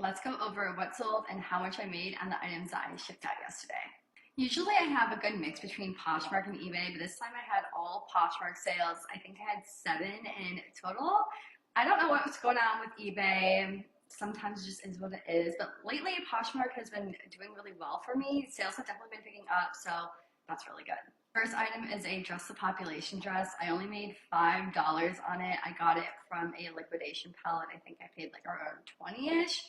let's go over what sold and how much I made on the items that I shipped out yesterday. Usually I have a good mix between Poshmark and eBay, but this time I had all Poshmark sales. I think I had 7 in total. I don't know what's going on with eBay. Sometimes it just is what it is, but lately Poshmark has been doing really well for me. Sales have definitely been picking up, so that's really good. First item is a dress the population dress. I only made $5 on it. I got it from a liquidation pallet. I think I paid like around 20-ish.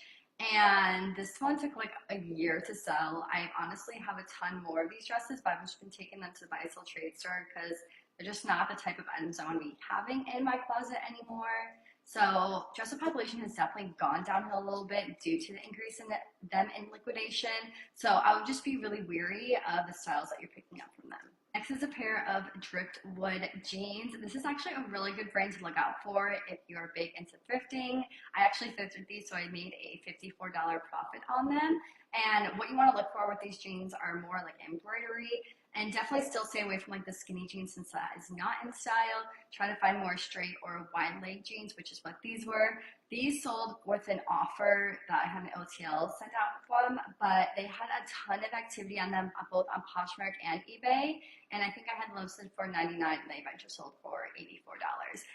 And this one took like a year to sell. I honestly have a ton more of these dresses, but I've just been taking them to the buy sell trade store because they're just not the type of items I want to be having in my closet anymore. So dress up population has definitely gone downhill a little bit due to the increase in them in liquidation. So I would just be really weary of the styles that you're picking up from them. Next is a pair of driftwood jeans. This is actually a really good brand to look out for if you're big into thrifting. I actually thrifted these, so I made a $54 profit on them. And what you want to look for with these jeans are more like embroidery, and definitely still stay away from like the skinny jeans since that is not in style. Try to find more straight or wide leg jeans, which is what these were. These sold with an offer that I had an OTL sent out from, but they had a ton of activity on them, both on Poshmark and eBay. And I think I had listed for $99 and they eventually sold for $84.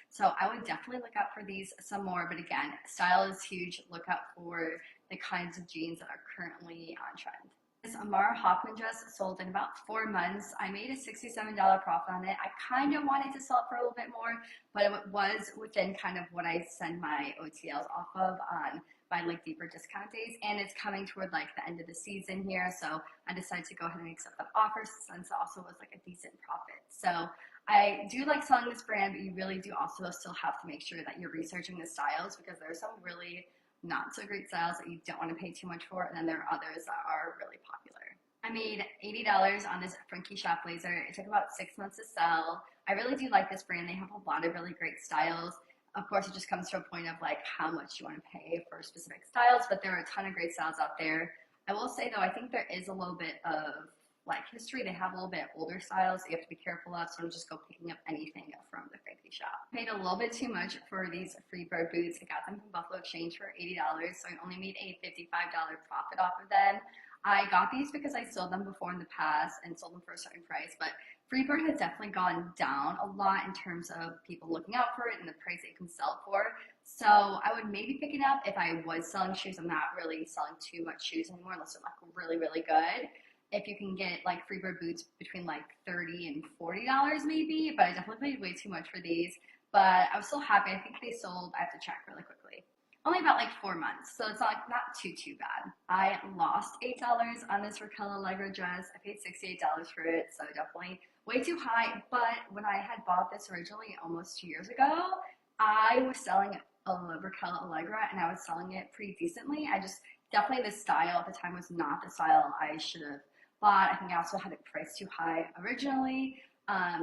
So I would definitely look out for these some more. But again, style is huge. Look out for the kinds of jeans that are currently on trend. This Amara Hoffman dress sold in about 4 months. I made a $67 profit on it. I kind of wanted to sell it for a little bit more, but it was within kind of what I send my OTLs off of on my like deeper discount days, and it's coming toward like the end of the season here, so I decided to go ahead and accept that offer since it also was like a decent profit. So I do like selling this brand, but you really do also still have to make sure that you're researching the styles, because there are some really not so great styles that you don't want to pay too much for, and then there are others that are really popular. I made $80 on this Frankie Shop blazer. It took about 6 months to sell. I really do like this brand. They have a lot of really great styles. Of course, it just comes to a point of like how much you want to pay for specific styles, but there are a ton of great styles out there. I will say though, I think there is a little bit of like history. They have a little bit older styles that you have to be careful of, so don't just go picking up anything from the Frankie Shop. Paid a little bit too much for these Freebird boots. I got them from Buffalo Exchange for $80, so I only made a $55 profit off of them. I got these because I sold them before in the past and sold them for a certain price, but Freebird has definitely gone down a lot in terms of people looking out for it and the price that you can sell it for. So I would maybe pick it up if I was selling shoes. I'm not really selling too much shoes anymore unless they're like really, really good. If you can get like Freebird boots between like $30 and $40 maybe, but I definitely paid way too much for these. But I was still happy. I think they sold, I have to check really quickly, only about like 4 months, so it's not too bad. I lost $8 on this Raquel Allegra dress. I paid $68 for it, so definitely way too high. But when I had bought this originally almost 2 years ago, I was selling a Raquel Allegra and I was selling it pretty decently. Definitely the style at the time was not the style I should have bought. I think I also had it priced too high originally.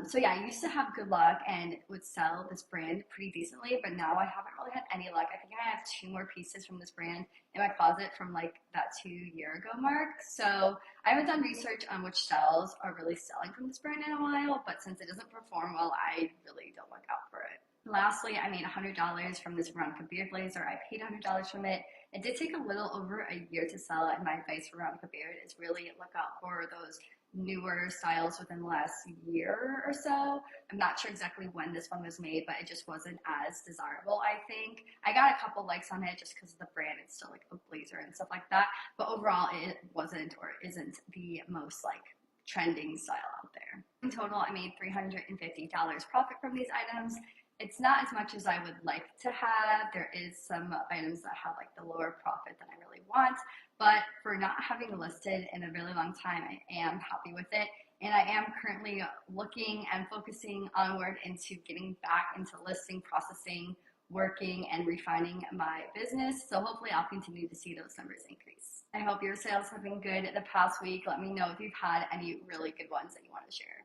So yeah, I used to have good luck and would sell this brand pretty decently, but now I haven't really had any luck. I think I have 2 more pieces from this brand in my closet from like that 2-year ago mark. So I haven't done research on which styles are really selling from this brand in a while, but since it doesn't perform well, I really don't look out for it. Lastly, I made $100 from this Veronica Beard blazer. I paid $100 from it. It did take a little over a year to sell, and my advice for Veronica Beard is really look out for those newer styles within the last year or so. I'm not sure exactly when this one was made, but it just wasn't as desirable, I think. I got a couple likes on it just because of the brand. It's still like a blazer and stuff like that, but overall it wasn't or isn't the most like trending style out there. In total, I made $350 profit from these items. It's not as much as I would like to have. There is some items that have like the lower profit than I really want, but for not having listed in a really long time, I am happy with it. And I am currently looking and focusing onward into getting back into listing, processing, working, and refining my business. So hopefully I'll continue to see those numbers increase. I hope your sales have been good the past week. Let me know if you've had any really good ones that you want to share.